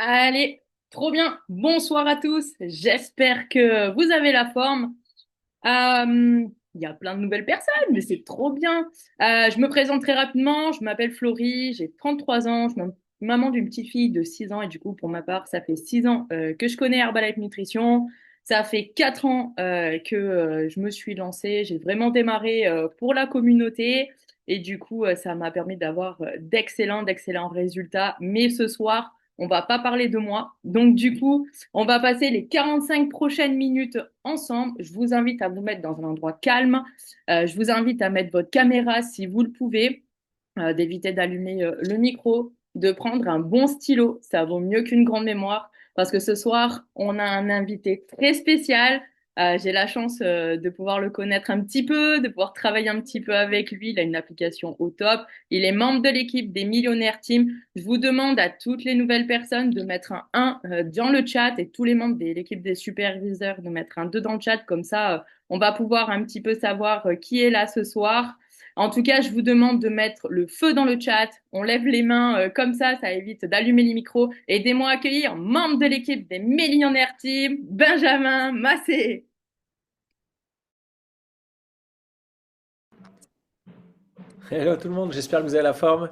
Allez, trop bien. Bonsoir à tous. J'espère que vous avez la forme. Il y a plein de nouvelles personnes, mais c'est trop bien. Je me présente très rapidement. Je m'appelle Florie, j'ai 33 ans. Je suis maman d'une petite fille de 6 ans. Et du coup, pour ma part, ça fait 6 ans que je connais Herbalife Nutrition. Ça fait 4 ans que je me suis lancée. J'ai vraiment démarré pour la communauté. Et du coup, ça m'a permis d'avoir d'excellents résultats. Mais ce soir, on va pas parler de moi. Donc, du coup, on va passer les 45 prochaines minutes ensemble. Je vous invite à vous mettre dans un endroit calme. Je vous invite à mettre votre caméra si vous le pouvez, d'éviter d'allumer le micro, de prendre un bon stylo. Ça vaut mieux qu'une grande mémoire parce que ce soir, on a un invité très spécial. J'ai la chance de pouvoir le connaître un petit peu, de pouvoir travailler un petit peu avec lui. Il a une application au top. Il est membre de l'équipe des Millionnaires Team. Je vous demande à toutes les nouvelles personnes de mettre un 1 dans le chat et tous les membres de l'équipe des superviseurs de mettre un 2 dans le chat. Comme ça, on va pouvoir un petit peu savoir qui est là ce soir. En tout cas, je vous demande de mettre le feu dans le chat. On lève les mains comme ça évite d'allumer les micros. Aidez-moi à accueillir membre de l'équipe des Millionnaires Team, Benjamin Massé. Hello tout le monde, j'espère que vous avez la forme.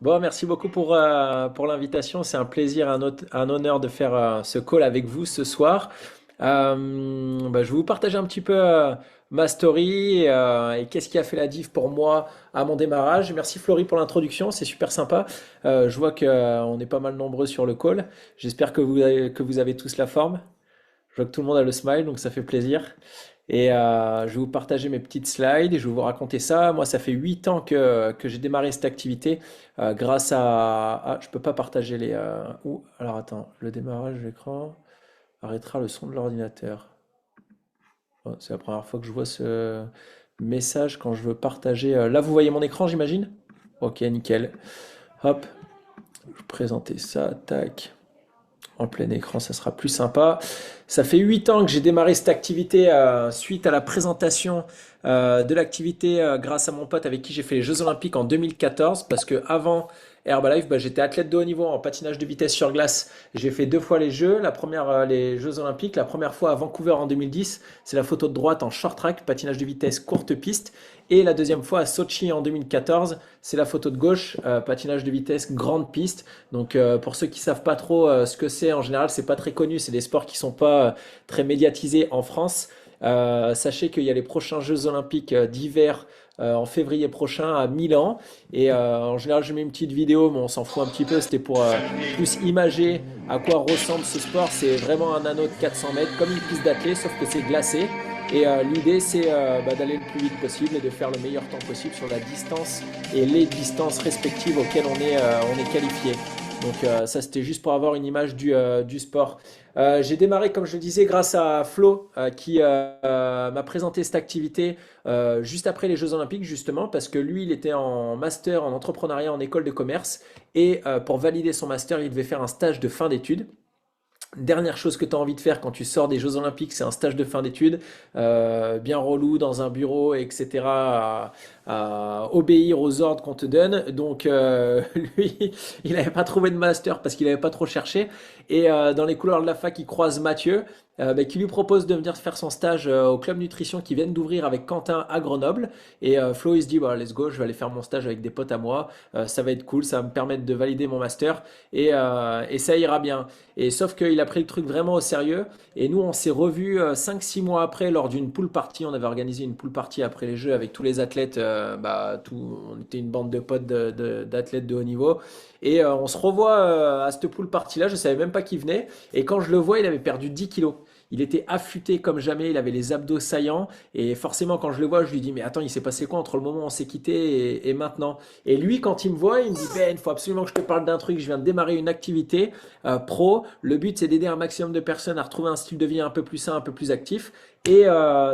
Bon, merci beaucoup pour l'invitation. C'est un plaisir, un honneur de faire ce call avec vous ce soir. Je vais vous partager un petit peu ma story et qu'est-ce qui a fait la diff pour moi à mon démarrage. Merci Florie pour l'introduction, c'est super sympa. Je vois qu'on est pas mal nombreux sur le call. J'espère que vous avez tous la forme. Je vois que tout le monde a le smile, donc ça fait plaisir. Et je vais vous partager mes petites slides et je vais vous raconter ça. Moi, ça fait 8 ans que j'ai démarré cette activité grâce à... Ah, je peux pas partager les... Alors attends, le démarrage de l'écran arrêtera le son de l'ordinateur. Oh, c'est la première fois que je vois ce message quand je veux partager. Là, vous voyez mon écran, j'imagine? Ok, nickel. Hop, je vais présenter ça. Tac. En plein écran, ça sera plus sympa. Ça fait 8 ans que j'ai démarré cette activité suite à la présentation de l'activité grâce à mon pote avec qui j'ai fait les Jeux Olympiques en 2014. Parce que avant Herbalife, j'étais athlète de haut niveau en patinage de vitesse sur glace. J'ai fait 2 fois les Jeux. La première, les Jeux Olympiques, la première fois à Vancouver en 2010. C'est la photo de droite en short track, patinage de vitesse courte piste. Et la deuxième fois à Sochi en 2014, c'est la photo de gauche, patinage de vitesse grande piste. Donc pour ceux qui savent pas trop ce que c'est, en général c'est pas très connu, c'est des sports qui sont pas très médiatisés en France. Sachez qu'il y a les prochains Jeux Olympiques d'hiver en février prochain à Milan. Et en général je mets une petite vidéo, mais on s'en fout un petit peu. C'était pour plus imager à quoi ressemble ce sport. C'est vraiment un anneau de 400 mètres, comme une piste d'athlée, sauf que c'est glacé. Et l'idée, c'est d'aller le plus vite possible et de faire le meilleur temps possible sur la distance et les distances respectives auxquelles on est qualifié. Donc ça, c'était juste pour avoir une image du sport. J'ai démarré, comme je le disais, grâce à Flo qui m'a présenté cette activité juste après les Jeux Olympiques, justement, parce que lui, il était en master en entrepreneuriat en école de commerce et pour valider son master, il devait faire un stage de fin d'études. Dernière chose que tu as envie de faire quand tu sors des Jeux Olympiques, c'est un stage de fin d'études, bien relou dans un bureau, etc., à obéir aux ordres qu'on te donne. Donc lui, il n'avait pas trouvé de master parce qu'il n'avait pas trop cherché. Et dans les couloirs de la fac, il croise Mathieu, qui lui propose de venir faire son stage au club nutrition qui vient d'ouvrir avec Quentin à Grenoble. Et Flo, il se dit, bah, let's go, je vais aller faire mon stage avec des potes à moi. Ça va être cool, ça va me permettre de valider mon master et ça ira bien. Et sauf qu'il a pris le truc vraiment au sérieux. Et nous, on s'est revus 5-6 mois après lors d'une pool party. On avait organisé une pool party après les Jeux avec tous les athlètes. On était une bande de potes d'athlètes de haut niveau. Et on se revoit à cette pool party-là. Je savais même pas qui venait. Et quand je le vois, il avait perdu 10 kilos. Il était affûté comme jamais, il avait les abdos saillants. Et forcément, quand je le vois, je lui dis, mais attends, il s'est passé quoi entre le moment où on s'est quitté et maintenant? Et lui, quand il me voit, il me dit, Ben, il faut absolument que je te parle d'un truc. Je viens de démarrer une activité pro. Le but, c'est d'aider un maximum de personnes à retrouver un style de vie un peu plus sain, un peu plus actif. Et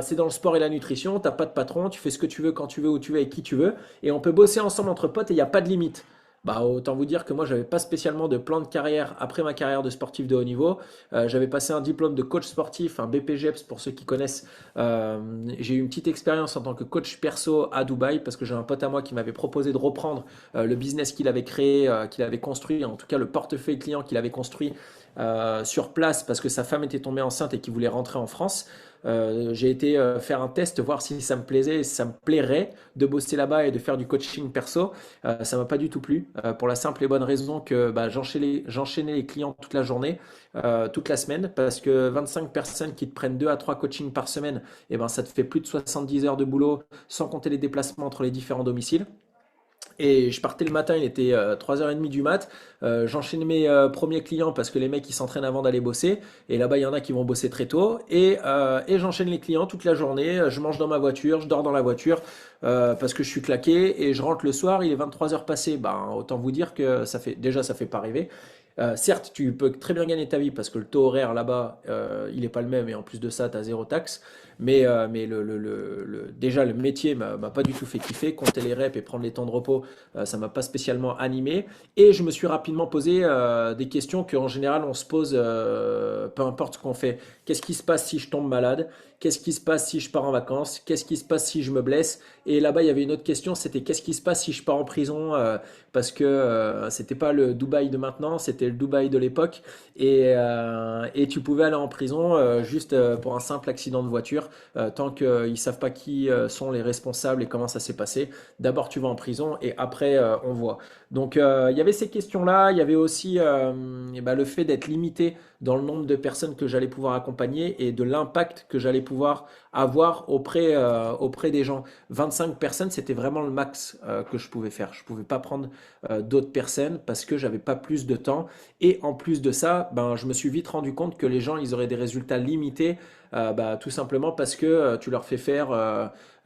c'est dans le sport et la nutrition. T'as pas de patron, tu fais ce que tu veux, quand tu veux, où tu veux, avec qui tu veux. Et on peut bosser ensemble entre potes et il n'y a pas de limite. Bah, autant vous dire que moi, j'avais pas spécialement de plan de carrière après ma carrière de sportif de haut niveau. J'avais passé un diplôme de coach sportif, un BPGEPS pour ceux qui connaissent. J'ai eu une petite expérience en tant que coach perso à Dubaï parce que j'ai un pote à moi qui m'avait proposé de reprendre le business qu'il avait créé, qu'il avait construit, en tout cas le portefeuille client qu'il avait construit sur place parce que sa femme était tombée enceinte et qu'il voulait rentrer en France. J'ai été faire un test, voir si ça me plaisait, si ça me plairait de bosser là-bas et de faire du coaching perso. Ça m'a pas du tout plu, pour la simple et bonne raison que bah, j'enchaînais les clients toute la journée, toute la semaine, parce que 25 personnes qui te prennent 2 à 3 coachings par semaine, et ben, ça te fait plus de 70 heures de boulot, sans compter les déplacements entre les différents domiciles. Et je partais le matin, il était 3h30 du mat. J'enchaînais mes premiers clients parce que les mecs ils s'entraînent avant d'aller bosser. Et là-bas, il y en a qui vont bosser très tôt. Et j'enchaîne les clients toute la journée. Je mange dans ma voiture, je dors dans la voiture parce que je suis claqué. Et je rentre le soir, il est 23h passé. Ben, autant vous dire que ça fait pas rêver. Certes, tu peux très bien gagner ta vie parce que le taux horaire là-bas, il n'est pas le même et en plus de ça, tu as zéro taxe. Mais déjà, le métier m'a pas du tout fait kiffer. Compter les reps et prendre les temps de repos, ça m'a pas spécialement animé. Et je me suis rapidement posé des questions qu'en général on se pose, peu importe ce qu'on fait. Qu'est-ce qui se passe si je tombe malade? Qu'est-ce qui se passe si je pars en vacances? Qu'est-ce qui se passe si je me blesse? Et là-bas, il y avait une autre question, c'était qu'est-ce qui se passe si je pars en prison? Parce que c'était pas le Dubaï de maintenant, c'était le Dubaï de l'époque. Et tu pouvais aller en prison juste pour un simple accident de voiture, tant qu'ils ne savent pas qui sont les responsables et comment ça s'est passé. D'abord, tu vas en prison et après, on voit. Donc, il y avait ces questions-là. Il y avait aussi eh ben, le fait d'être limité dans le nombre de personnes que j'allais pouvoir accompagner et de l'impact que j'allais pouvoir avoir auprès des gens. 25 personnes, c'était vraiment le max que je pouvais faire. Je ne pouvais pas prendre d'autres personnes parce que j'avais pas plus de temps. Et en plus de ça, ben, je me suis vite rendu compte que les gens, ils auraient des résultats limités, bah, tout simplement parce que tu leur fais faire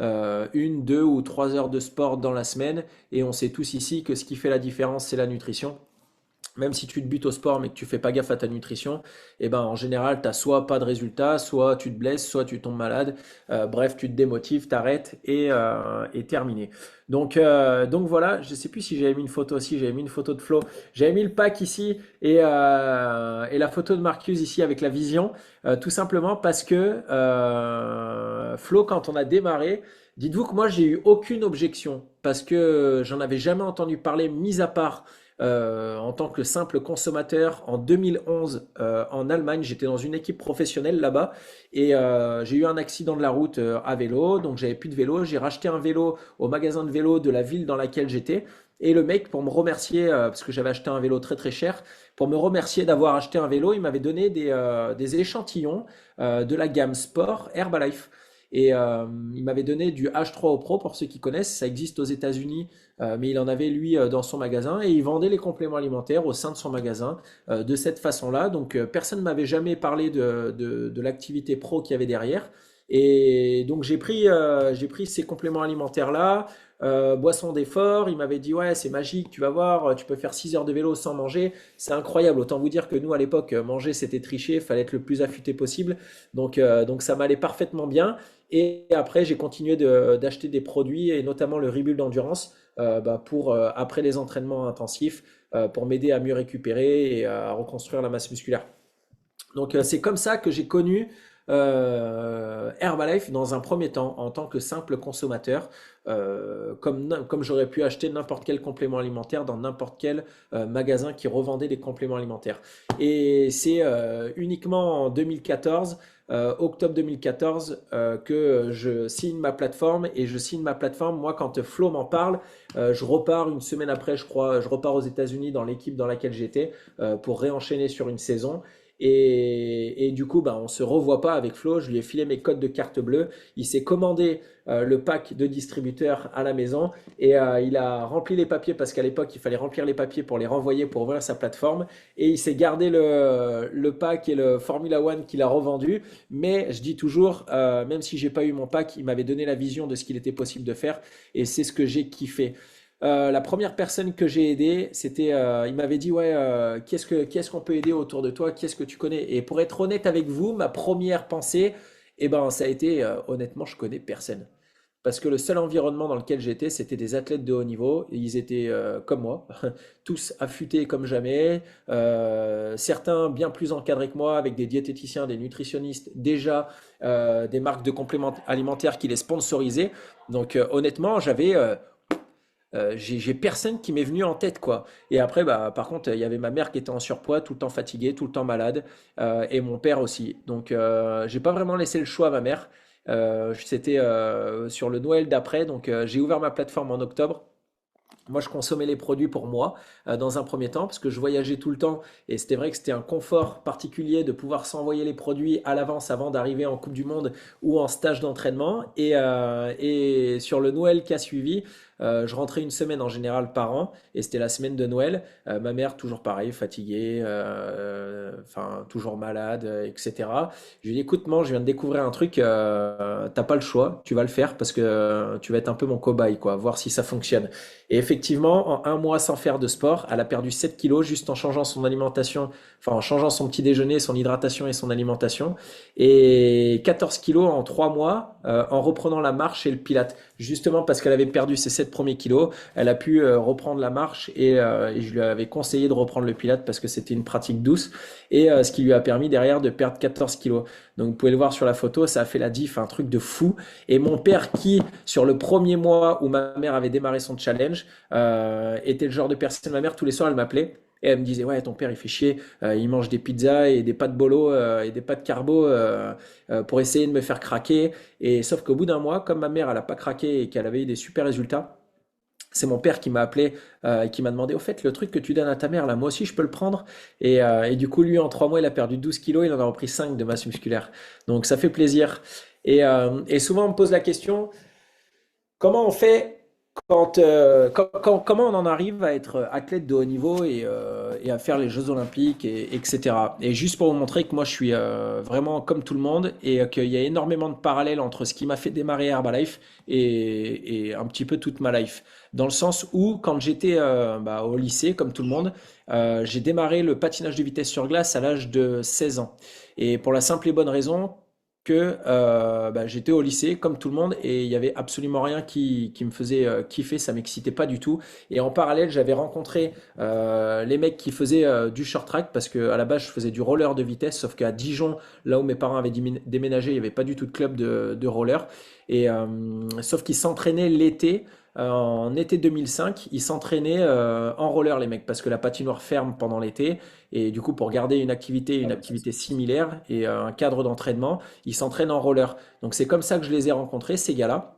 1, 2 ou 3 heures de sport dans la semaine. Et on sait tous ici que ce qui fait la différence, c'est la nutrition. Même si tu te butes au sport mais que tu fais pas gaffe à ta nutrition, et ben en général, tu as soit pas de résultat, soit tu te blesses, soit tu tombes malade. Bref, tu te démotives, t'arrêtes et terminé. Donc voilà, je sais plus si j'avais mis une photo aussi, j'avais mis une photo de Flo. J'avais mis le pack ici et la photo de Marcus ici avec la vision, tout simplement parce que Flo, quand on a démarré, dites-vous que moi j'ai eu aucune objection parce que j'en avais jamais entendu parler, mis à part en tant que simple consommateur en 2011 en Allemagne. J'étais dans une équipe professionnelle là-bas et j'ai eu un accident de la route à vélo, donc j'avais plus de vélo. J'ai racheté un vélo au magasin de vélo de la ville dans laquelle j'étais. Et le mec, pour me remercier, parce que j'avais acheté un vélo très très cher, pour me remercier d'avoir acheté un vélo, il m'avait donné des échantillons de la gamme Sport Herbalife. Et il m'avait donné du H3O Pro, pour ceux qui connaissent, ça existe aux États-Unis, mais il en avait lui dans son magasin et il vendait les compléments alimentaires au sein de son magasin de cette façon-là. Donc personne ne m'avait jamais parlé de l'activité pro qu'il y avait derrière. Et donc j'ai pris ces compléments alimentaires-là, boisson d'effort. Il m'avait dit ouais c'est magique, tu vas voir, tu peux faire 6 heures de vélo sans manger. C'est incroyable. Autant vous dire que nous à l'époque manger c'était tricher, fallait être le plus affûté possible. Donc ça m'allait parfaitement bien. Et après, j'ai continué d'acheter des produits et notamment le Rebuild Endurance bah, pour après les entraînements intensifs pour m'aider à mieux récupérer et à reconstruire la masse musculaire. Donc c'est comme ça que j'ai connu Herbalife dans un premier temps en tant que simple consommateur, comme j'aurais pu acheter n'importe quel complément alimentaire dans n'importe quel magasin qui revendait des compléments alimentaires. Et c'est uniquement en 2014, octobre 2014, que je signe ma plateforme et je signe ma plateforme. Moi, quand Flo m'en parle, je repars une semaine après, je crois, je repars aux États-Unis dans l'équipe dans laquelle j'étais pour réenchaîner sur une saison. Et du coup, bah, on se revoit pas avec Flo. Je lui ai filé mes codes de carte bleue. Il s'est commandé le pack de distributeur à la maison et il a rempli les papiers parce qu'à l'époque, il fallait remplir les papiers pour les renvoyer pour ouvrir sa plateforme. Et il s'est gardé le pack et le Formula One qu'il a revendu. Mais je dis toujours, même si j'ai pas eu mon pack, il m'avait donné la vision de ce qu'il était possible de faire et c'est ce que j'ai kiffé. La première personne que j'ai aidée, c'était, il m'avait dit, ouais, qui est-ce qu'on peut aider autour de toi? Qui est-ce que tu connais? Et pour être honnête avec vous, ma première pensée, eh ben, ça a été, honnêtement, je connais personne. parce que le seul environnement dans lequel j'étais, c'était des athlètes de haut niveau. Et ils étaient comme moi, tous affûtés comme jamais, certains bien plus encadrés que moi, avec des diététiciens, des nutritionnistes, déjà des marques de compléments alimentaires qui les sponsorisaient. Donc honnêtement, j'ai personne qui m'est venu en tête, quoi. Et après, bah, par contre, il y avait ma mère qui était en surpoids, tout le temps fatiguée, tout le temps malade, et mon père aussi. Donc, j'ai pas vraiment laissé le choix à ma mère. C'était sur le Noël d'après, donc j'ai ouvert ma plateforme en octobre. Moi, je consommais les produits pour moi dans un premier temps parce que je voyageais tout le temps et c'était vrai que c'était un confort particulier de pouvoir s'envoyer les produits à l'avance avant d'arriver en Coupe du Monde ou en stage d'entraînement. Et sur le Noël qui a suivi, je rentrais une semaine en général par an et c'était la semaine de Noël. Ma mère, toujours pareil, fatiguée, enfin, toujours malade, etc. Je lui ai dit, écoute, maman, je viens de découvrir un truc, t'as pas le choix, tu vas le faire parce que tu vas être un peu mon cobaye, quoi, voir si ça fonctionne. Et effectivement, en un mois sans faire de sport, elle a perdu 7 kilos juste en changeant son alimentation, enfin en changeant son petit déjeuner, son hydratation et son alimentation. Et 14 kilos en 3 mois en reprenant la marche et le pilate. Justement parce qu'elle avait perdu ses 7 premiers kilos, elle a pu reprendre la marche et je lui avais conseillé de reprendre le pilate parce que c'était une pratique douce et ce qui lui a permis derrière de perdre 14 kilos. Donc vous pouvez le voir sur la photo, ça a fait la diff, un truc de fou. Et mon père qui, sur le premier mois où ma mère avait démarré son challenge, était le genre de personne, ma mère tous les soirs elle m'appelait et elle me disait ouais ton père il fait chier, il mange des pizzas et des pâtes bolo et des pâtes carbo pour essayer de me faire craquer. Et sauf qu'au bout d'un mois, comme ma mère elle a pas craqué et qu'elle avait eu des super résultats, c'est mon père qui m'a appelé et qui m'a demandé au fait le truc que tu donnes à ta mère là moi aussi je peux le prendre et du coup lui en 3 mois il a perdu 12 kilos, il en a repris 5 de masse musculaire donc ça fait plaisir et souvent on me pose la question comment on fait comment on en arrive à être athlète de haut niveau et à faire les Jeux Olympiques, etc. Et juste pour vous montrer que moi je suis vraiment comme tout le monde et qu'il y a énormément de parallèles entre ce qui m'a fait démarrer Herbalife et un petit peu toute ma life. Dans le sens où quand j'étais au lycée, comme tout le monde, j'ai démarré le patinage de vitesse sur glace à l'âge de 16 ans. Et pour la simple et bonne raison que j'étais au lycée comme tout le monde et il y avait absolument rien qui me faisait kiffer, ça m'excitait pas du tout. Et en parallèle, j'avais rencontré les mecs qui faisaient du short track parce que à la base je faisais du roller de vitesse, sauf qu'à Dijon, là où mes parents avaient déménagé, il y avait pas du tout de club de roller. Et sauf qu'ils s'entraînaient l'été. En été 2005, ils s'entraînaient en roller les mecs parce que la patinoire ferme pendant l'été et du coup pour garder une activité similaire et un cadre d'entraînement, ils s'entraînent en roller. Donc c'est comme ça que je les ai rencontrés ces gars-là.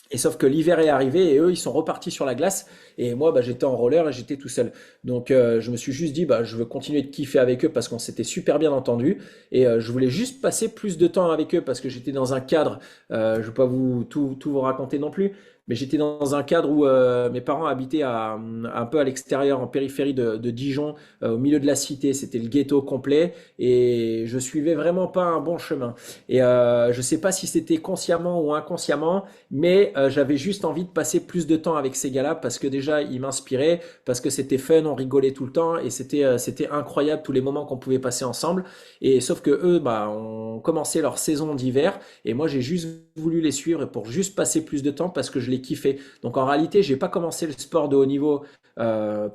Et sauf que l'hiver est arrivé et eux, ils sont repartis sur la glace. Et moi, j'étais en roller et j'étais tout seul. Donc, je me suis juste dit, je veux continuer de kiffer avec eux parce qu'on s'était super bien entendu. Et je voulais juste passer plus de temps avec eux parce que j'étais dans un cadre. Je ne vais pas tout vous raconter non plus. Mais j'étais dans un cadre où mes parents habitaient un peu à l'extérieur, en périphérie de Dijon, au milieu de la cité. C'était le ghetto complet. Et je suivais vraiment pas un bon chemin. Et je sais pas si c'était consciemment ou inconsciemment. Mais j'avais juste envie de passer plus de temps avec ces gars-là parce que déjà ils m'inspiraient, parce que c'était fun, on rigolait tout le temps et c'était incroyable tous les moments qu'on pouvait passer ensemble. Et sauf que eux, ont commencé leur saison d'hiver et moi j'ai juste voulu les suivre pour juste passer plus de temps parce que je les kiffais. Donc en réalité, j'ai pas commencé le sport de haut niveau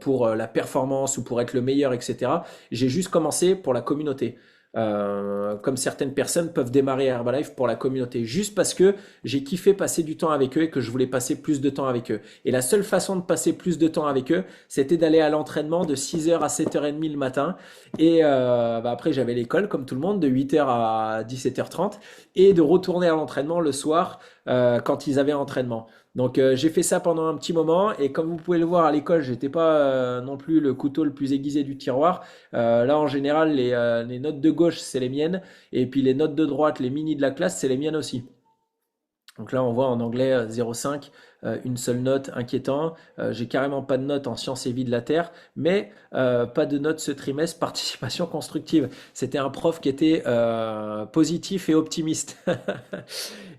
pour la performance ou pour être le meilleur, etc. J'ai juste commencé pour la communauté. Comme certaines personnes peuvent démarrer Herbalife pour la communauté, juste parce que j'ai kiffé passer du temps avec eux et que je voulais passer plus de temps avec eux. Et la seule façon de passer plus de temps avec eux, c'était d'aller à l'entraînement de 6h à 7h30 le matin. Et après, j'avais l'école, comme tout le monde, de 8h à 17h30, et de retourner à l'entraînement le soir quand ils avaient entraînement. Donc j'ai fait ça pendant un petit moment et comme vous pouvez le voir à l'école, j'étais pas non plus le couteau le plus aiguisé du tiroir. Là en général les notes de gauche c'est les miennes et puis les notes de droite, les mini de la classe c'est les miennes aussi. Donc là on voit en anglais 0,5, une seule note, inquiétant. J'ai carrément pas de note en sciences et vie de la Terre, mais pas de note ce trimestre, participation constructive. C'était un prof qui était positif et optimiste.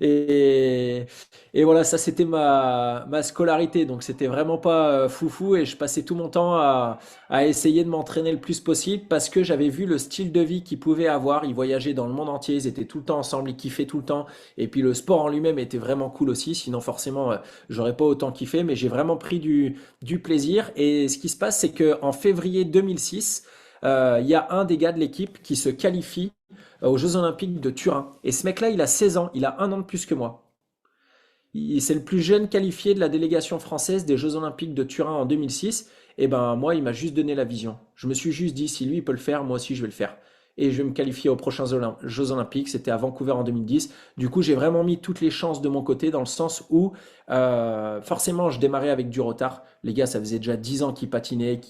Et, et voilà, ça c'était ma scolarité. Donc c'était vraiment pas foufou et je passais tout mon temps à essayer de m'entraîner le plus possible parce que j'avais vu le style de vie qu'ils pouvaient avoir. Ils voyageaient dans le monde entier, ils étaient tout le temps ensemble, ils kiffaient tout le temps. Et puis le sport en lui-même était vraiment cool aussi. Sinon forcément, j'aurais pas autant kiffé, mais j'ai vraiment pris du plaisir. Et ce qui se passe, c'est que en février 2006, il y a un des gars de l'équipe qui se qualifie aux Jeux Olympiques de Turin. Et ce mec-là, il a 16 ans, il a un an de plus que moi. C'est le plus jeune qualifié de la délégation française des Jeux Olympiques de Turin en 2006. Et ben moi, il m'a juste donné la vision. Je me suis juste dit, si lui il peut le faire, moi aussi je vais le faire. Et je vais me qualifier aux prochains Jeux Olympiques. C'était à Vancouver en 2010. Du coup, j'ai vraiment mis toutes les chances de mon côté dans le sens où forcément je démarrais avec du retard. Les gars, ça faisait déjà 10 ans qu'ils patinaient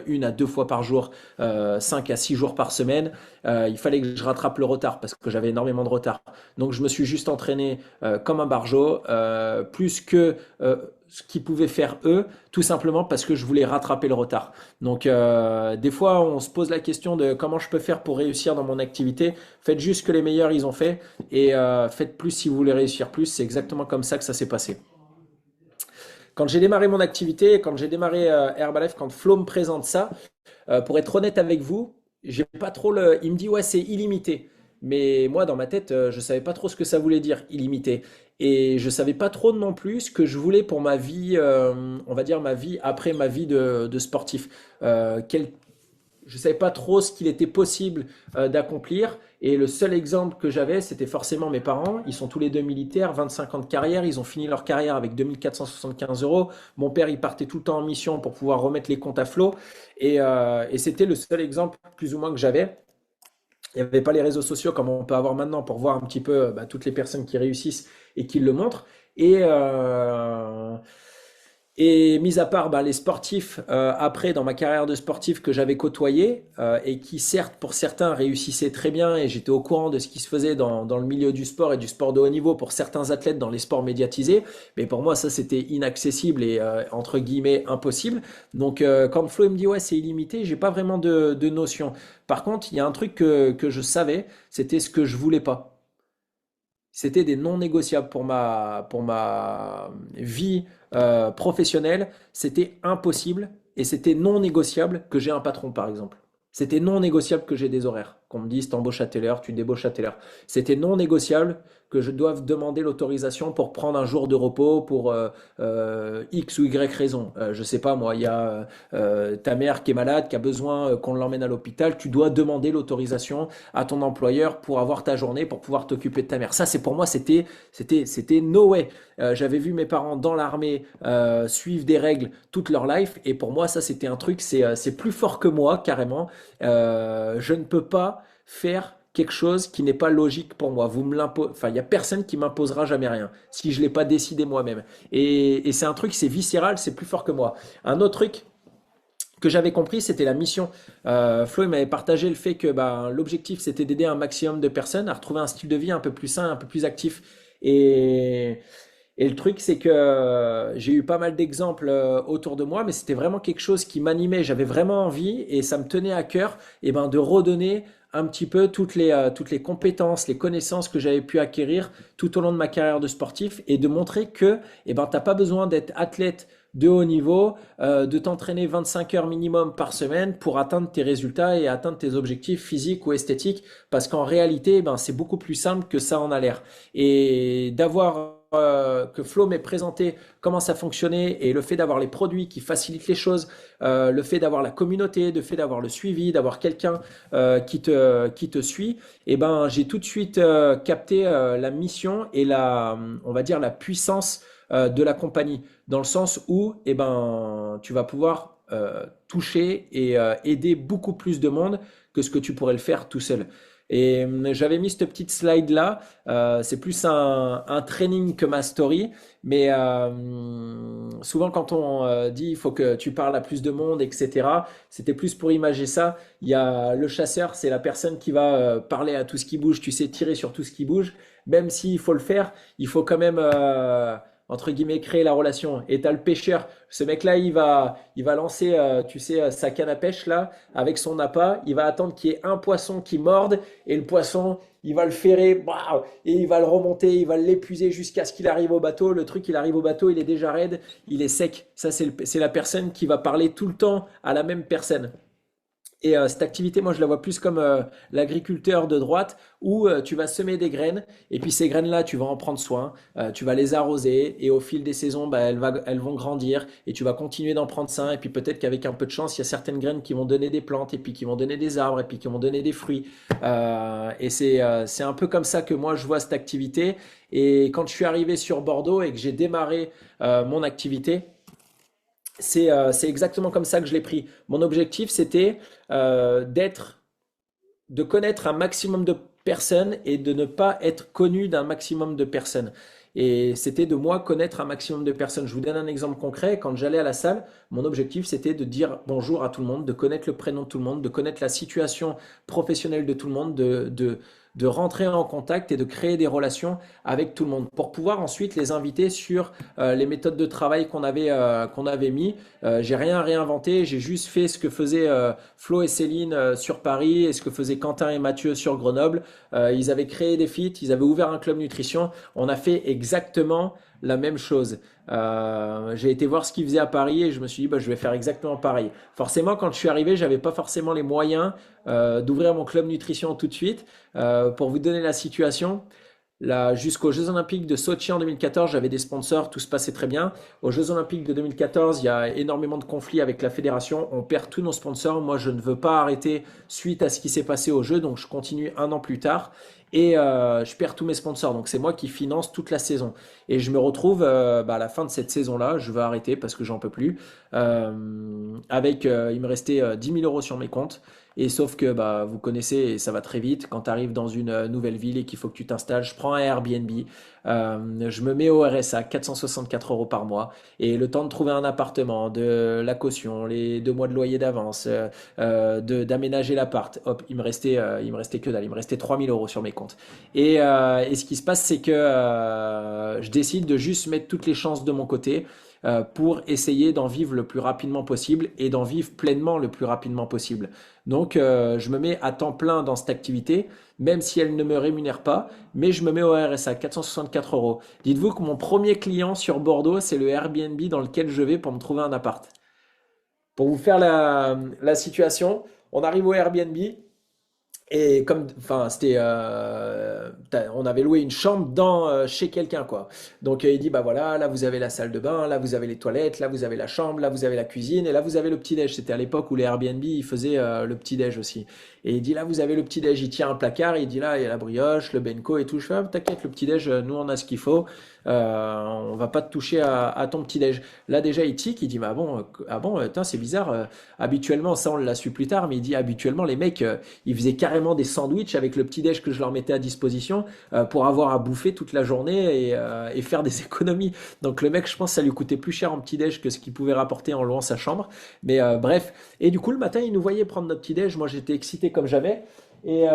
une à deux fois par jour, 5 à 6 jours par semaine. Il fallait que je rattrape le retard parce que j'avais énormément de retard. Donc je me suis juste entraîné comme un barjot, plus que ce qu'ils pouvaient faire eux, tout simplement parce que je voulais rattraper le retard. Donc des fois, on se pose la question de comment je peux faire pour réussir dans mon activité. Faites juste ce que les meilleurs ils ont fait et faites plus si vous voulez réussir plus. C'est exactement comme ça que ça s'est passé. Quand j'ai démarré mon activité, quand j'ai démarré Herbalife, quand Flo me présente ça, pour être honnête avec vous, j'ai pas trop le. Il me dit ouais, c'est illimité. Mais moi, dans ma tête, je savais pas trop ce que ça voulait dire, illimité. Et je savais pas trop non plus ce que je voulais pour ma vie, on va dire ma vie après ma vie de sportif. Quel je savais pas trop ce qu'il était possible d'accomplir. Et le seul exemple que j'avais, c'était forcément mes parents. Ils sont tous les deux militaires, 25 ans de carrière. Ils ont fini leur carrière avec 2475 euros. Mon père, il partait tout le temps en mission pour pouvoir remettre les comptes à flot. Et c'était le seul exemple, plus ou moins, que j'avais. Il n'y avait pas les réseaux sociaux comme on peut avoir maintenant pour voir un petit peu bah, toutes les personnes qui réussissent et qui le montrent. Et, euh, et mis à part bah, les sportifs, après, dans ma carrière de sportif que j'avais côtoyé, et qui certes, pour certains, réussissaient très bien, et j'étais au courant de ce qui se faisait dans le milieu du sport et du sport de haut niveau pour certains athlètes dans les sports médiatisés, mais pour moi, ça, c'était inaccessible et, entre guillemets, impossible. Donc, quand Flo il me dit, ouais, c'est illimité, j'ai pas vraiment de notion. Par contre, il y a un truc que je savais, c'était ce que je voulais pas. C'était des non négociables pour ma vie professionnelle. C'était impossible et c'était non négociable que j'ai un patron, par exemple. C'était non négociable que j'ai des horaires. Qu'on me dise, t'embauches à telle heure, tu débauches à telle heure. C'était non négociable que je doive demander l'autorisation pour prendre un jour de repos pour X ou Y raison. Je sais pas, moi, il y a ta mère qui est malade, qui a besoin qu'on l'emmène à l'hôpital. Tu dois demander l'autorisation à ton employeur pour avoir ta journée, pour pouvoir t'occuper de ta mère. Ça, c'est pour moi, c'était no way. J'avais vu mes parents dans l'armée suivre des règles toute leur life, et pour moi, ça, c'était un truc, c'est plus fort que moi, carrément. Je ne peux pas faire quelque chose qui n'est pas logique pour moi. Vous me l'imposez, enfin, il y a personne qui m'imposera jamais rien si je l'ai pas décidé moi-même. Et c'est un truc, c'est viscéral, c'est plus fort que moi. Un autre truc que j'avais compris, c'était la mission. Flo il m'avait partagé le fait que bah, l'objectif, c'était d'aider un maximum de personnes à retrouver un style de vie un peu plus sain, un peu plus actif. Et, et le truc, c'est que j'ai eu pas mal d'exemples autour de moi, mais c'était vraiment quelque chose qui m'animait. J'avais vraiment envie et ça me tenait à cœur et ben, de redonner un petit peu toutes les compétences, les connaissances que j'avais pu acquérir tout au long de ma carrière de sportif et de montrer que eh ben, tu n'as pas besoin d'être athlète de haut niveau, de t'entraîner 25 heures minimum par semaine pour atteindre tes résultats et atteindre tes objectifs physiques ou esthétiques, parce qu'en réalité, ben, c'est beaucoup plus simple que ça en a l'air. Et d'avoir que Flo m'ait présenté comment ça fonctionnait et le fait d'avoir les produits qui facilitent les choses, le fait d'avoir la communauté, le fait d'avoir le suivi, d'avoir quelqu'un qui te suit, et ben j'ai tout de suite capté la mission et on va dire la puissance de la compagnie, dans le sens où eh ben, tu vas pouvoir toucher et aider beaucoup plus de monde que ce que tu pourrais le faire tout seul. Et j'avais mis cette petite slide là. C'est plus un training que ma story, mais souvent quand on dit il faut que tu parles à plus de monde, etc. C'était plus pour imager ça. Il y a le chasseur, c'est la personne qui va parler à tout ce qui bouge. Tu sais tirer sur tout ce qui bouge. Même s'il faut le faire, il faut quand même entre guillemets, créer la relation. Et tu as le pêcheur. Ce mec-là, il va lancer, tu sais, sa canne à pêche là, avec son appât. Il va attendre qu'il y ait un poisson qui morde. Et le poisson, il va le ferrer, bah, et il va le remonter, il va l'épuiser jusqu'à ce qu'il arrive au bateau. Le truc, il arrive au bateau, il est déjà raide, il est sec. Ça, c'est la personne qui va parler tout le temps à la même personne. Et cette activité, moi, je la vois plus comme l'agriculteur de droite, où tu vas semer des graines, et puis ces graines-là, tu vas en prendre soin, tu vas les arroser, et au fil des saisons, bah, elles vont grandir, et tu vas continuer d'en prendre soin, et puis peut-être qu'avec un peu de chance, il y a certaines graines qui vont donner des plantes, et puis qui vont donner des arbres, et puis qui vont donner des fruits. Et c'est un peu comme ça que moi, je vois cette activité. Et quand je suis arrivé sur Bordeaux et que j'ai démarré mon activité, c'est exactement comme ça que je l'ai pris. Mon objectif, c'était d'être, de connaître un maximum de personnes et de ne pas être connu d'un maximum de personnes. Et c'était de moi connaître un maximum de personnes. Je vous donne un exemple concret. Quand j'allais à la salle, mon objectif, c'était de dire bonjour à tout le monde, de connaître le prénom de tout le monde, de connaître la situation professionnelle de tout le monde, de rentrer en contact et de créer des relations avec tout le monde pour pouvoir ensuite les inviter sur les méthodes de travail qu'on avait mis. J'ai rien réinventé, j'ai juste fait ce que faisaient Flo et Céline sur Paris et ce que faisaient Quentin et Mathieu sur Grenoble. Ils avaient créé des feats, ils avaient ouvert un club nutrition. On a fait exactement la même chose. J'ai été voir ce qu'ils faisaient à Paris et je me suis dit, bah, je vais faire exactement pareil. Forcément, quand je suis arrivé, j'avais pas forcément les moyens d'ouvrir mon club nutrition tout de suite. Pour vous donner la situation, là, jusqu'aux Jeux Olympiques de Sochi en 2014, j'avais des sponsors, tout se passait très bien. Aux Jeux Olympiques de 2014, il y a énormément de conflits avec la fédération. On perd tous nos sponsors. Moi, je ne veux pas arrêter suite à ce qui s'est passé aux Jeux, donc je continue un an plus tard. Et je perds tous mes sponsors. Donc c'est moi qui finance toute la saison. Et je me retrouve bah, à la fin de cette saison-là, je veux arrêter parce que j'en peux plus. Il me restait 10 000 euros sur mes comptes. Et sauf que bah, vous connaissez, et ça va très vite, quand tu arrives dans une nouvelle ville et qu'il faut que tu t'installes, je prends un Airbnb, je me mets au RSA, 464 euros par mois, et le temps de trouver un appartement, de la caution, les 2 mois de loyer d'avance, d'aménager l'appart, hop, il me restait que dalle, il me restait 3000 euros sur mes comptes. Et ce qui se passe, c'est que je décide de juste mettre toutes les chances de mon côté pour essayer d'en vivre le plus rapidement possible et d'en vivre pleinement le plus rapidement possible. Donc, je me mets à temps plein dans cette activité, même si elle ne me rémunère pas, mais je me mets au RSA, 464 euros. Dites-vous que mon premier client sur Bordeaux, c'est le Airbnb dans lequel je vais pour me trouver un appart. Pour vous faire la situation, on arrive au Airbnb, et comme, enfin, on avait loué une chambre chez quelqu'un, quoi. Donc il dit, bah voilà, là vous avez la salle de bain, là vous avez les toilettes, là vous avez la chambre, là vous avez la cuisine, et là vous avez le petit-déj. C'était à l'époque où les Airbnb, ils faisaient le petit-déj aussi. Et il dit, là vous avez le petit-déj, il tient un placard, il dit, là il y a la brioche, le benko et tout. Je fais, ah, t'inquiète, le petit-déj, nous on a ce qu'il faut. On va pas te toucher à ton petit-déj. Là déjà il tic, il dit, bah bon, ah bon, putain, c'est bizarre. Habituellement, ça on l'a su plus tard, mais il dit, habituellement les mecs, ils faisaient carrément des sandwichs avec le petit-déj que je leur mettais à disposition pour avoir à bouffer toute la journée et faire des économies. Donc le mec, je pense que ça lui coûtait plus cher en petit-déj que ce qu'il pouvait rapporter en louant sa chambre. Mais bref. Et du coup, le matin, il nous voyait prendre notre petit-déj. Moi, j'étais excité comme jamais. Et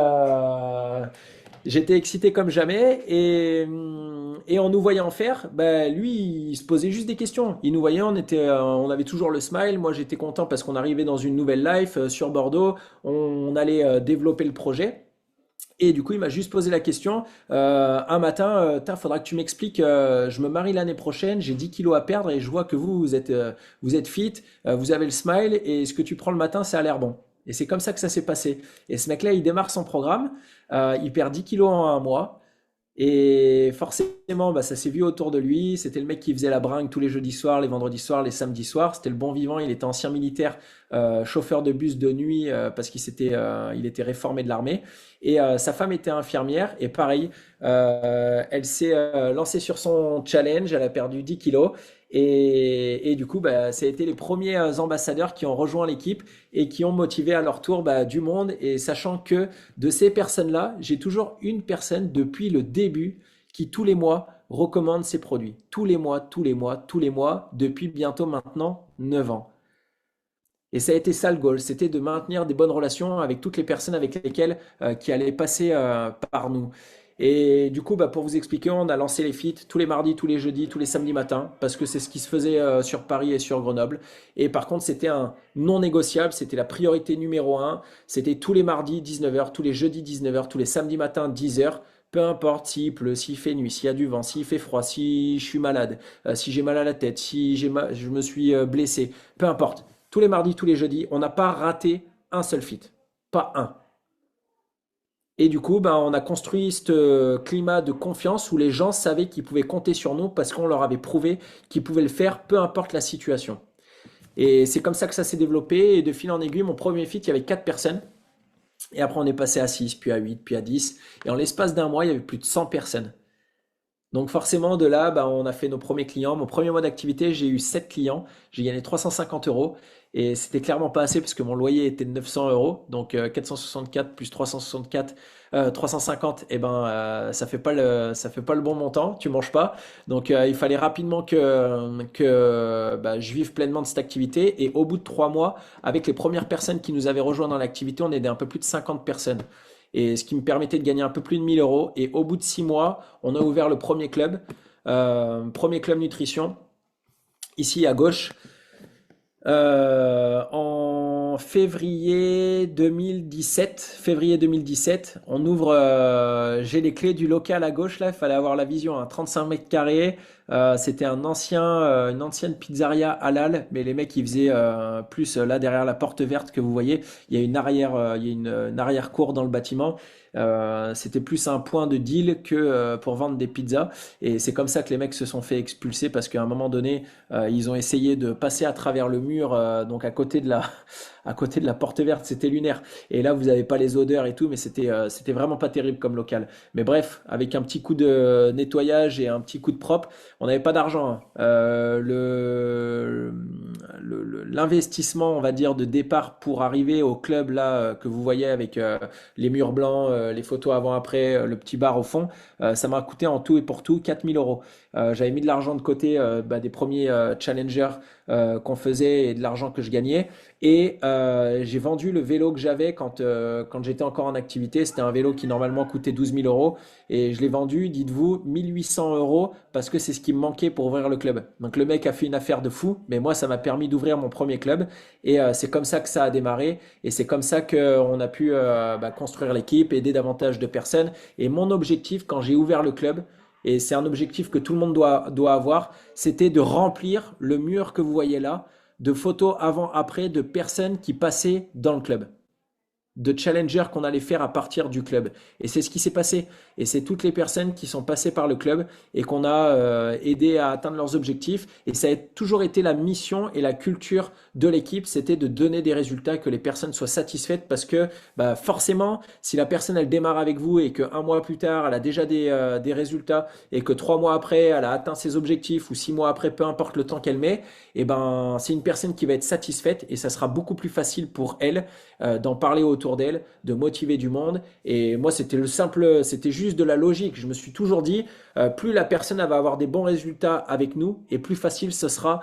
j'étais excité comme jamais. Et en nous voyant faire, bah, lui, il se posait juste des questions. Il nous voyait, on avait toujours le smile. Moi, j'étais content parce qu'on arrivait dans une nouvelle life sur Bordeaux. On allait développer le projet. Et du coup, il m'a juste posé la question un matin, faudra que tu m'expliques, je me marie l'année prochaine, j'ai 10 kilos à perdre et je vois que vous êtes fit, vous avez le smile et ce que tu prends le matin, ça a l'air bon. Et c'est comme ça que ça s'est passé. Et ce mec-là, il démarre son programme, il perd 10 kilos en un mois. Et forcément, bah, ça s'est vu autour de lui. C'était le mec qui faisait la bringue tous les jeudis soirs, les vendredis soirs, les samedis soirs. C'était le bon vivant. Il était ancien militaire, chauffeur de bus de nuit parce il était réformé de l'armée. Et sa femme était infirmière. Et pareil, elle s'est lancée sur son challenge. Elle a perdu 10 kilos. Et du coup, bah, ça a été les premiers ambassadeurs qui ont rejoint l'équipe et qui ont motivé à leur tour bah, du monde. Et sachant que de ces personnes-là, j'ai toujours une personne depuis le début qui tous les mois recommande ses produits. Tous les mois, tous les mois, tous les mois, depuis bientôt maintenant 9 ans. Et ça a été ça le goal, c'était de maintenir des bonnes relations avec toutes les personnes avec lesquelles qui allaient passer par nous. Et du coup, bah, pour vous expliquer, on a lancé les feats tous les mardis, tous les jeudis, tous les samedis matins, parce que c'est ce qui se faisait sur Paris et sur Grenoble. Et par contre, c'était un non négociable, c'était la priorité numéro un. C'était tous les mardis 19h, tous les jeudis 19h, tous les samedis matins 10h. Peu importe s'il pleut, s'il fait nuit, s'il y a du vent, s'il fait froid, si je suis malade, si j'ai mal à la tête, si je me suis blessé, peu importe. Tous les mardis, tous les jeudis, on n'a pas raté un seul feat. Pas un. Et du coup, ben, on a construit ce climat de confiance où les gens savaient qu'ils pouvaient compter sur nous parce qu'on leur avait prouvé qu'ils pouvaient le faire, peu importe la situation. Et c'est comme ça que ça s'est développé. Et de fil en aiguille, mon premier feat, il y avait 4 personnes. Et après, on est passé à 6, puis à 8, puis à 10. Et en l'espace d'un mois, il y avait plus de 100 personnes. Donc forcément, de là, bah, on a fait nos premiers clients. Mon premier mois d'activité, j'ai eu 7 clients. J'ai gagné 350 euros. Et c'était clairement pas assez parce que mon loyer était de 900 euros. Donc 464 plus 364, 350, et ben, ça fait pas le bon montant. Tu manges pas. Donc il fallait rapidement que bah, je vive pleinement de cette activité. Et au bout de 3 mois, avec les premières personnes qui nous avaient rejoints dans l'activité, on était un peu plus de 50 personnes et ce qui me permettait de gagner un peu plus de 1000 euros. Et au bout de 6 mois, on a ouvert le premier club nutrition, ici à gauche, en février 2017, on ouvre. J'ai les clés du local à gauche là. Il fallait avoir la vision. 35 mètres carrés. C'était une ancienne pizzeria halal, mais les mecs ils faisaient plus là derrière la porte verte que vous voyez. Il y a une arrière cour dans le bâtiment. C'était plus un point de deal que pour vendre des pizzas. Et c'est comme ça que les mecs se sont fait expulser parce qu'à un moment donné, ils ont essayé de passer à travers le mur, donc à côté de la porte verte, c'était lunaire. Et là, vous n'avez pas les odeurs et tout, mais c'était vraiment pas terrible comme local. Mais bref, avec un petit coup de nettoyage et un petit coup de propre, on n'avait pas d'argent, hein. L'investissement, on va dire, de départ pour arriver au club là que vous voyez avec les murs blancs, les photos avant-après, le petit bar au fond, ça m'a coûté en tout et pour tout 4000 euros. J'avais mis de l'argent de côté bah, des premiers challengers qu'on faisait et de l'argent que je gagnais. Et j'ai vendu le vélo que j'avais quand j'étais encore en activité. C'était un vélo qui normalement coûtait 12 000 euros. Et je l'ai vendu, dites-vous, 1800 euros parce que c'est ce qui me manquait pour ouvrir le club. Donc le mec a fait une affaire de fou, mais moi ça m'a permis d'ouvrir mon premier club. Et c'est comme ça que ça a démarré. Et c'est comme ça qu'on a pu bah, construire l'équipe, aider davantage de personnes. Et mon objectif quand j'ai ouvert le club, et c'est un objectif que tout le monde doit avoir, c'était de remplir le mur que vous voyez là de photos avant-après de personnes qui passaient dans le club, de challengers qu'on allait faire à partir du club. Et c'est ce qui s'est passé. Et c'est toutes les personnes qui sont passées par le club et qu'on a aidé à atteindre leurs objectifs. Et ça a toujours été la mission et la culture de l'équipe, c'était de donner des résultats, que les personnes soient satisfaites parce que bah, forcément, si la personne elle démarre avec vous et qu'un mois plus tard, elle a déjà des résultats et que 3 mois après, elle a atteint ses objectifs ou 6 mois après, peu importe le temps qu'elle met, et ben, c'est une personne qui va être satisfaite et ça sera beaucoup plus facile pour elle d'en parler autour d'elle, de motiver du monde. Et moi, c'était juste de la logique. Je me suis toujours dit, plus la personne elle va avoir des bons résultats avec nous, et plus facile ce sera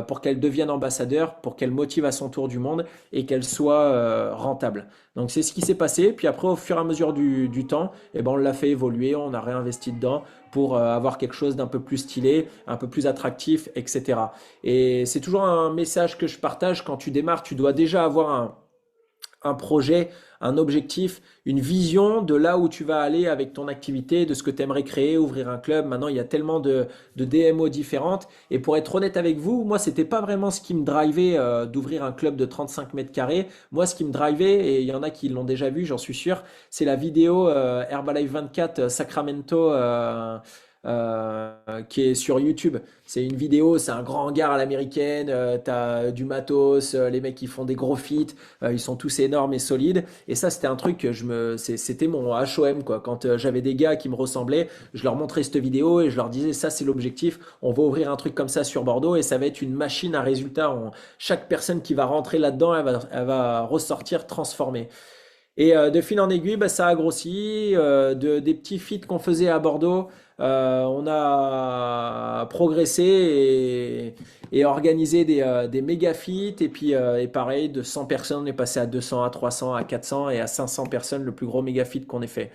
pour qu'elle devienne ambassadeur, pour qu'elle motive à son tour du monde et qu'elle soit rentable. Donc c'est ce qui s'est passé. Puis après, au fur et à mesure du temps, eh ben, on l'a fait évoluer, on a réinvesti dedans pour avoir quelque chose d'un peu plus stylé, un peu plus attractif, etc. Et c'est toujours un message que je partage. Quand tu démarres, tu dois déjà avoir un projet, un objectif, une vision de là où tu vas aller avec ton activité, de ce que tu aimerais créer, ouvrir un club. Maintenant, il y a tellement de DMO différentes. Et pour être honnête avec vous, moi, c'était pas vraiment ce qui me drivait d'ouvrir un club de 35 mètres carrés. Moi, ce qui me drivait, et il y en a qui l'ont déjà vu, j'en suis sûr, c'est la vidéo Herbalife 24 Sacramento. Qui est sur YouTube. C'est une vidéo, c'est un grand hangar à l'américaine, t'as du matos, les mecs qui font des gros feats, ils sont tous énormes et solides. Et ça, c'était un truc que c'était mon HOM quoi. Quand j'avais des gars qui me ressemblaient, je leur montrais cette vidéo et je leur disais ça, c'est l'objectif. On va ouvrir un truc comme ça sur Bordeaux et ça va être une machine à résultats. Chaque personne qui va rentrer là-dedans, elle va ressortir transformée. Et de fil en aiguille, bah, ça a grossi. Des petits feats qu'on faisait à Bordeaux, on a progressé et organisé des méga feats. Et puis, et pareil, de 100 personnes, on est passé à 200, à 300, à 400 et à 500 personnes, le plus gros méga feat qu'on ait fait.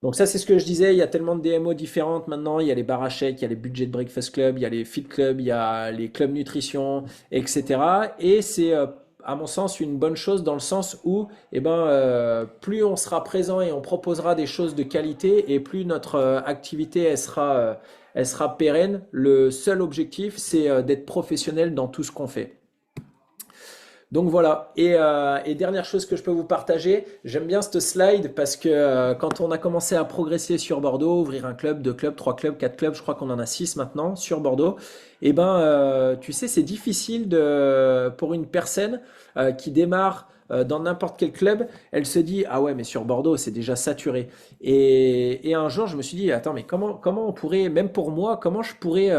Donc ça, c'est ce que je disais, il y a tellement de DMO différentes maintenant, il y a les bar à chèques, il y a les budget breakfast club, il y a les fit club, il y a les clubs nutrition, etc. Et c'est, à mon sens, une bonne chose dans le sens où, plus on sera présent et on proposera des choses de qualité, et plus notre activité, elle sera pérenne. Le seul objectif, c'est d'être professionnel dans tout ce qu'on fait. Donc voilà. Et dernière chose que je peux vous partager, j'aime bien cette slide parce que quand on a commencé à progresser sur Bordeaux, ouvrir un club, deux clubs, trois clubs, quatre clubs, je crois qu'on en a six maintenant sur Bordeaux. Tu sais, c'est difficile pour une personne qui démarre dans n'importe quel club, elle se dit, ah ouais, mais sur Bordeaux, c'est déjà saturé. Et un jour, je me suis dit, attends, mais comment on pourrait, même pour moi, comment je pourrais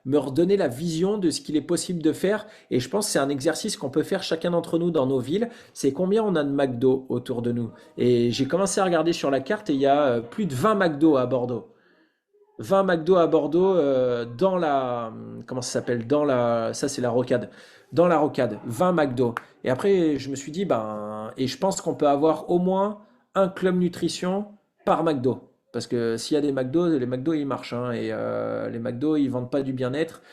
me redonner la vision de ce qu'il est possible de faire. Et je pense que c'est un exercice qu'on peut faire chacun d'entre nous dans nos villes. C'est combien on a de McDo autour de nous. Et j'ai commencé à regarder sur la carte et il y a plus de 20 McDo à Bordeaux. 20 McDo à Bordeaux dans la... Comment ça s'appelle? Dans la... Ça, c'est la rocade. Dans la rocade. 20 McDo. Et après, je me suis dit, ben... Et je pense qu'on peut avoir au moins un club nutrition par McDo. Parce que s'il y a des McDo, les McDo, ils marchent, hein. Et les McDo, ils vendent pas du bien-être.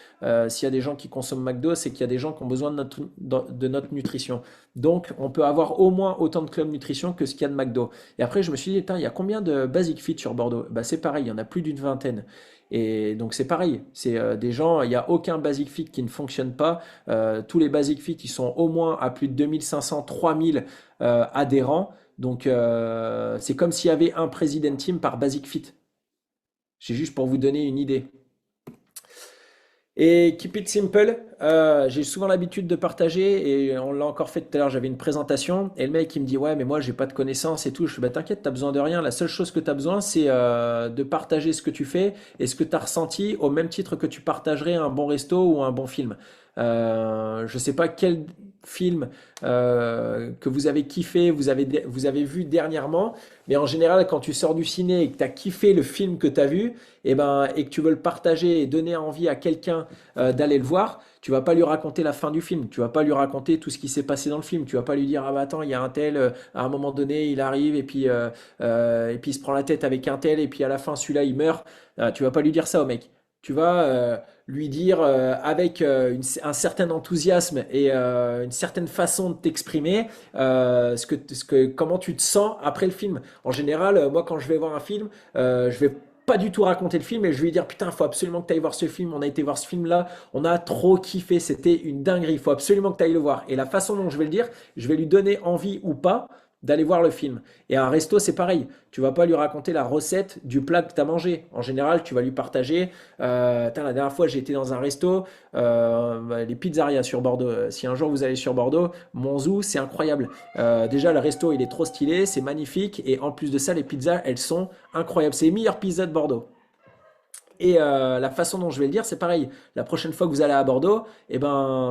S'il y a des gens qui consomment McDo, c'est qu'il y a des gens qui ont besoin de notre nutrition. Donc, on peut avoir au moins autant de clubs nutrition que ce qu'il y a de McDo. Et après, je me suis dit, il y a combien de Basic Fit sur Bordeaux? Bah, c'est pareil, il y en a plus d'une vingtaine. Et donc, c'est pareil. C'est des gens, il n'y a aucun Basic Fit qui ne fonctionne pas. Tous les Basic Fit, ils sont au moins à plus de 2500, 3000 adhérents. Donc, c'est comme s'il y avait un President Team par Basic Fit. C'est juste pour vous donner une idée. Et keep it simple, j'ai souvent l'habitude de partager et on l'a encore fait tout à l'heure, j'avais une présentation et le mec il me dit ouais mais moi j'ai pas de connaissances et tout, je fais bah t'inquiète t'as besoin de rien, la seule chose que t'as besoin c'est de partager ce que tu fais et ce que t'as ressenti au même titre que tu partagerais un bon resto ou un bon film. Je sais pas quel film que vous avez kiffé, vous avez vu dernièrement, mais en général quand tu sors du ciné et que t'as kiffé le film que t'as vu, et que tu veux le partager et donner envie à quelqu'un d'aller le voir, tu vas pas lui raconter la fin du film, tu vas pas lui raconter tout ce qui s'est passé dans le film, tu vas pas lui dire ah bah attends il y a un tel à un moment donné il arrive et puis il se prend la tête avec un tel et puis à la fin celui-là il meurt. Tu vas pas lui dire ça au mec. Tu vas lui dire avec un certain enthousiasme et une certaine façon de t'exprimer comment tu te sens après le film. En général, moi quand je vais voir un film, je vais pas du tout raconter le film et je vais lui dire putain faut absolument que tu ailles voir ce film, on a été voir ce film là, on a trop kiffé, c'était une dinguerie, il faut absolument que tu ailles le voir. Et la façon dont je vais le dire, je vais lui donner envie ou pas d'aller voir le film. Et à un resto c'est pareil, tu vas pas lui raconter la recette du plat que tu as mangé. En général tu vas lui partager, la dernière fois j'ai été dans un resto, les pizzerias sur Bordeaux. Si un jour vous allez sur Bordeaux, Monzou c'est incroyable. Déjà le resto il est trop stylé, c'est magnifique et en plus de ça les pizzas elles sont incroyables. C'est les meilleures pizzas de Bordeaux. Et la façon dont je vais le dire, c'est pareil. La prochaine fois que vous allez à Bordeaux,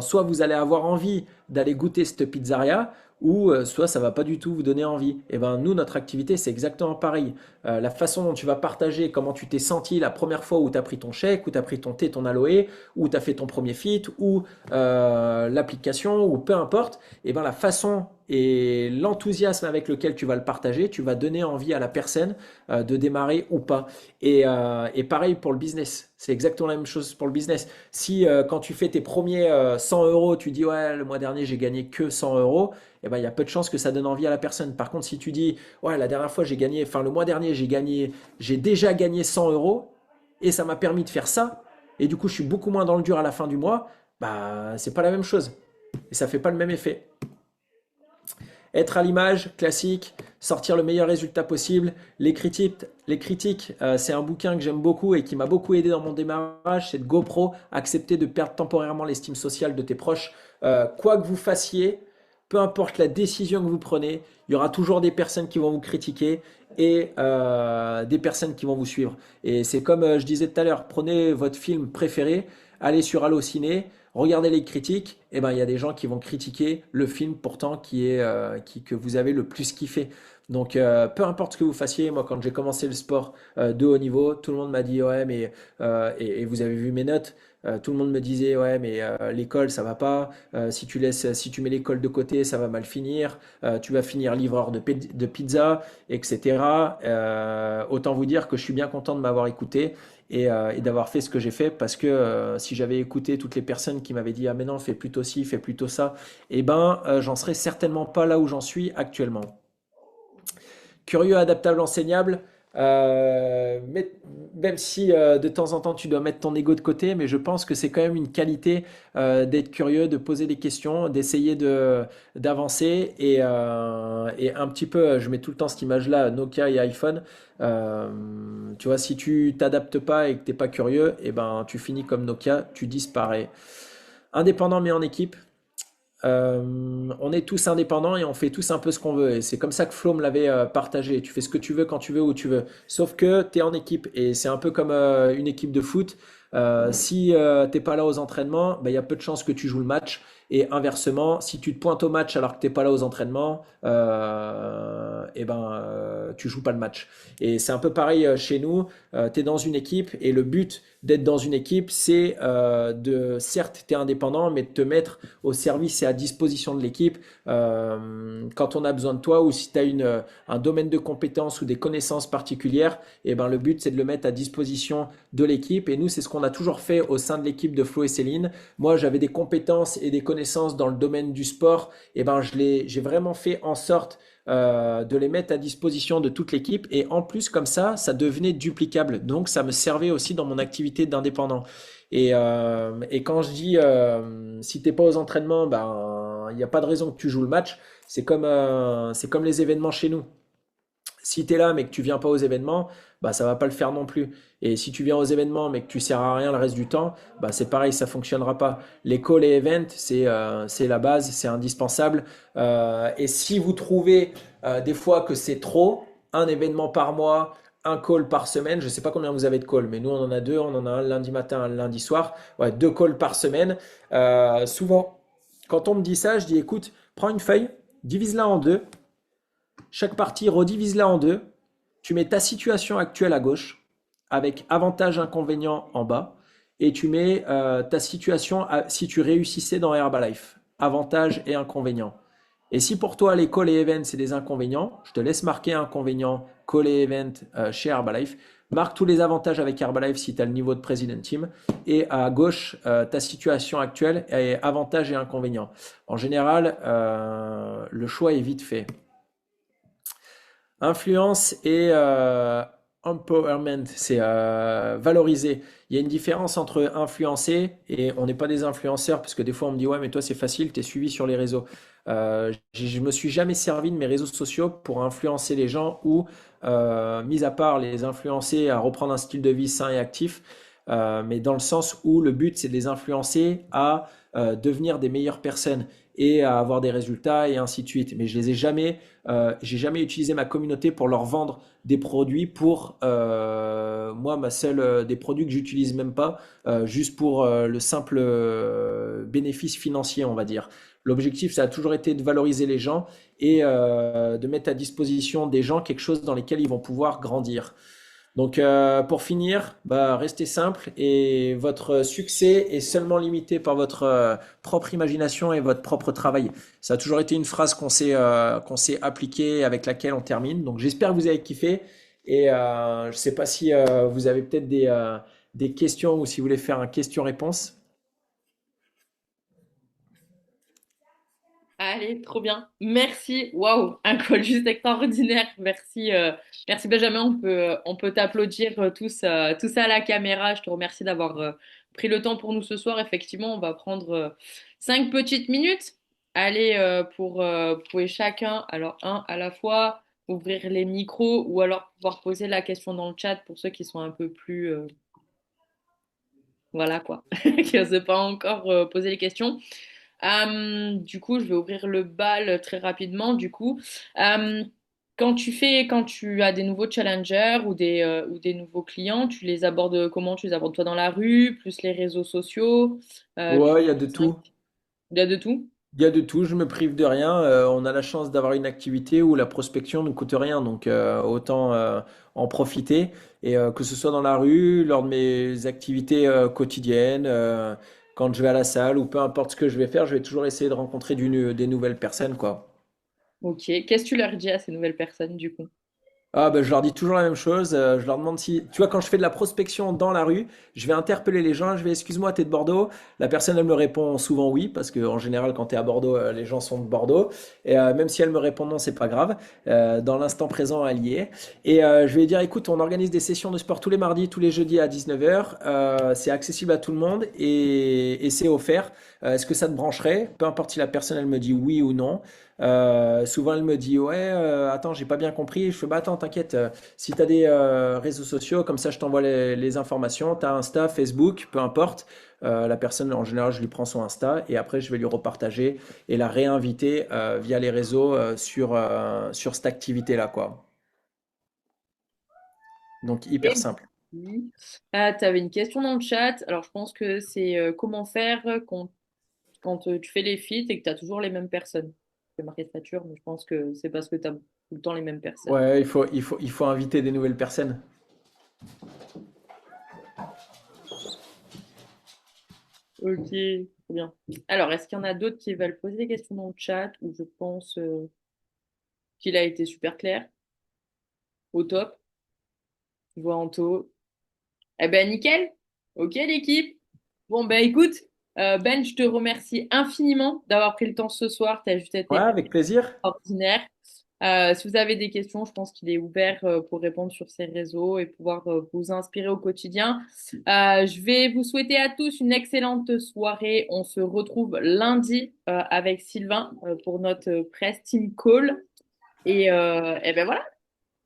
soit vous allez avoir envie d'aller goûter cette pizzeria, ou soit ça va pas du tout vous donner envie. Et ben nous, notre activité, c'est exactement pareil. La façon dont tu vas partager comment tu t'es senti la première fois où tu as pris ton chèque, où tu as pris ton thé, ton aloe, où tu as fait ton premier fit, ou l'application, ou peu importe, et ben la façon et l'enthousiasme avec lequel tu vas le partager, tu vas donner envie à la personne de démarrer ou pas. Et pareil pour le business. C'est exactement la même chose pour le business. Si quand tu fais tes premiers 100 euros, tu dis ouais, le mois dernier j'ai gagné que 100 euros, eh ben, il y a peu de chances que ça donne envie à la personne. Par contre, si tu dis ouais, la dernière fois j'ai gagné, enfin le mois dernier j'ai déjà gagné 100 euros et ça m'a permis de faire ça, et du coup je suis beaucoup moins dans le dur à la fin du mois, bah c'est pas la même chose. Et ça fait pas le même effet. Être à l'image, classique, sortir le meilleur résultat possible. C'est un bouquin que j'aime beaucoup et qui m'a beaucoup aidé dans mon démarrage. C'est de GoPro, accepter de perdre temporairement l'estime sociale de tes proches. Quoi que vous fassiez, peu importe la décision que vous prenez, il y aura toujours des personnes qui vont vous critiquer et des personnes qui vont vous suivre. Et c'est comme je disais tout à l'heure, prenez votre film préféré, allez sur Allociné, regardez les critiques, et ben il y a des gens qui vont critiquer le film pourtant que vous avez le plus kiffé. Donc peu importe ce que vous fassiez, moi quand j'ai commencé le sport de haut niveau, tout le monde m'a dit ouais mais et vous avez vu mes notes, Tout le monde me disait, ouais, mais l'école, ça va pas. Si tu mets l'école de côté, ça va mal finir. Tu vas finir livreur de pizza, etc. Autant vous dire que je suis bien content de m'avoir écouté et d'avoir fait ce que j'ai fait parce que si j'avais écouté toutes les personnes qui m'avaient dit, ah mais non, fais plutôt ci, fais plutôt ça, eh ben, j'en serais certainement pas là où j'en suis actuellement. Curieux, adaptable, enseignable. Mais, même si de temps en temps tu dois mettre ton ego de côté, mais je pense que c'est quand même une qualité d'être curieux, de poser des questions, d'essayer d'avancer et un petit peu, je mets tout le temps cette image-là, Nokia et iPhone. Euh, Tu vois, si tu t'adaptes pas et que t'es pas curieux, et ben tu finis comme Nokia, tu disparais. Indépendant mais en équipe. On est tous indépendants et on fait tous un peu ce qu'on veut. Et c'est comme ça que Flo me l'avait partagé. Tu fais ce que tu veux quand tu veux, où tu veux. Sauf que tu es en équipe et c'est un peu comme une équipe de foot. Si t'es pas là aux entraînements, bah, il y a peu de chances que tu joues le match. Et inversement, si tu te pointes au match alors que t'es pas là aux entraînements, tu joues pas le match. Et c'est un peu pareil chez nous. Tu es dans une équipe et le but d'être dans une équipe, c'est certes, tu es indépendant, mais de te mettre au service et à disposition de l'équipe quand on a besoin de toi ou si tu as un domaine de compétences ou des connaissances particulières, et ben le but c'est de le mettre à disposition de l'équipe. Et nous, c'est ce qu'on a toujours fait au sein de l'équipe de Flo et Céline. Moi, j'avais des compétences et des connaissances dans le domaine du sport, et ben j'ai vraiment fait en sorte de les mettre à disposition de toute l'équipe. Et en plus, comme ça devenait duplicable. Donc, ça me servait aussi dans mon activité d'indépendant. Et quand je dis si t'es pas aux entraînements, ben il n'y a pas de raison que tu joues le match. C'est comme les événements chez nous. Si tu es là mais que tu viens pas aux événements, bah ça va pas le faire non plus. Et si tu viens aux événements mais que tu sers à rien le reste du temps, bah c'est pareil, ça fonctionnera pas. Les calls et events, c'est la base, c'est indispensable. Et si vous trouvez des fois que c'est trop, un événement par mois, un call par semaine, je sais pas combien vous avez de calls, mais nous on en a deux, on en a un lundi matin, un lundi soir, ouais, deux calls par semaine. Souvent, quand on me dit ça, je dis écoute, prends une feuille, divise-la en deux. Chaque partie, redivise-la en deux. Tu mets ta situation actuelle à gauche, avec avantage, inconvénient en bas. Et tu mets ta situation si tu réussissais dans Herbalife. Avantage et inconvénient. Et si pour toi les call et events c'est des inconvénients, je te laisse marquer inconvénient, call et event chez Herbalife. Marque tous les avantages avec Herbalife si tu as le niveau de President Team. Et à gauche, ta situation actuelle est avantage et inconvénient. En général, le choix est vite fait. Influence et empowerment, c'est valoriser. Il y a une différence entre influencer et on n'est pas des influenceurs parce que des fois on me dit ouais mais toi c'est facile, t'es suivi sur les réseaux. Je me suis jamais servi de mes réseaux sociaux pour influencer les gens ou mis à part les influencer à reprendre un style de vie sain et actif, mais dans le sens où le but c'est de les influencer à devenir des meilleures personnes et à avoir des résultats et ainsi de suite. Mais j'ai jamais utilisé ma communauté pour leur vendre des produits pour moi ma seule des produits que j'utilise même pas juste pour le simple bénéfice financier on va dire. L'objectif ça a toujours été de valoriser les gens et de mettre à disposition des gens quelque chose dans lesquels ils vont pouvoir grandir. Donc pour finir, bah, restez simple et votre succès est seulement limité par votre propre imagination et votre propre travail. Ça a toujours été une phrase qu'on s'est appliquée avec laquelle on termine. Donc j'espère que vous avez kiffé et je ne sais pas si vous avez peut-être des questions ou si vous voulez faire un question-réponse. Allez, trop bien. Merci. Waouh, un call juste extraordinaire. Merci, merci Benjamin. On peut t'applaudir tous à la caméra. Je te remercie d'avoir pris le temps pour nous ce soir. Effectivement, on va prendre 5 petites minutes. Allez, pour pouvez chacun, alors un à la fois, ouvrir les micros ou alors pouvoir poser la question dans le chat pour ceux qui sont un peu plus, voilà quoi, qui n'osent pas encore poser les questions. Du coup, je vais ouvrir le bal très rapidement. Du coup, Euh, quand tu as des nouveaux challengers ou des nouveaux clients, tu les abordes comment? Tu les abordes toi dans la rue, plus les réseaux sociaux, Ouais, il y a de plus tout. il y a de tout? Il y a de tout, je me prive de rien. On a la chance d'avoir une activité où la prospection ne coûte rien, donc autant en profiter. Et que ce soit dans la rue, lors de mes activités quotidiennes, quand je vais à la salle ou peu importe ce que je vais faire, je vais toujours essayer de rencontrer des nouvelles personnes, quoi. Ok. Qu'est-ce que tu leur dis à ces nouvelles personnes du coup? Ah bah, je leur dis toujours la même chose. Je leur demande si, tu vois, quand je fais de la prospection dans la rue, je vais interpeller les gens. Je vais, excuse-moi, t'es de Bordeaux? La personne, elle me répond souvent oui, parce que en général, quand t'es à Bordeaux, les gens sont de Bordeaux. Et même si elle me répond non, c'est pas grave. Dans l'instant présent, elle y est. Et je vais lui dire, écoute, on organise des sessions de sport tous les mardis, tous les jeudis à 19h. C'est accessible à tout le monde et c'est offert. Est-ce que ça te brancherait? Peu importe si la personne, elle me dit oui ou non. Souvent, elle me dit, ouais, attends, j'ai pas bien compris. Je fais, bah attends, t'inquiète, si tu as des réseaux sociaux, comme ça, je t'envoie les informations. Tu as Insta, Facebook, peu importe. La personne, en général, je lui prends son Insta et après, je vais lui repartager et la réinviter via les réseaux sur cette activité-là, quoi. Donc, hyper Et simple. puis, ah, tu avais une question dans le chat. Alors, je pense que c'est comment faire quand tu fais les feats et que tu as toujours les mêmes personnes. C'est marqué stature, mais je pense que c'est parce que tu as tout le temps les mêmes personnes. Ouais, il faut inviter des nouvelles personnes. Ok, trop bien. Alors, est-ce qu'il y en a d'autres qui veulent poser des questions dans le chat ou je pense qu'il a été super clair, au top, je vois Anto. Eh ben, nickel. Ok, l'équipe. Bon, ben, écoute, Ben, je te remercie infiniment d'avoir pris le temps ce soir. Tu as juste Ouais, été avec plaisir. ordinaire. Si vous avez des questions, je pense qu'il est ouvert pour répondre sur ses réseaux et pouvoir vous inspirer au quotidien. Je vais vous souhaiter à tous une excellente soirée. On se retrouve lundi avec Sylvain pour notre press team call. Et ben voilà,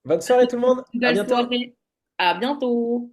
Bonne soirée tout le monde. une À belle bientôt. soirée. À bientôt.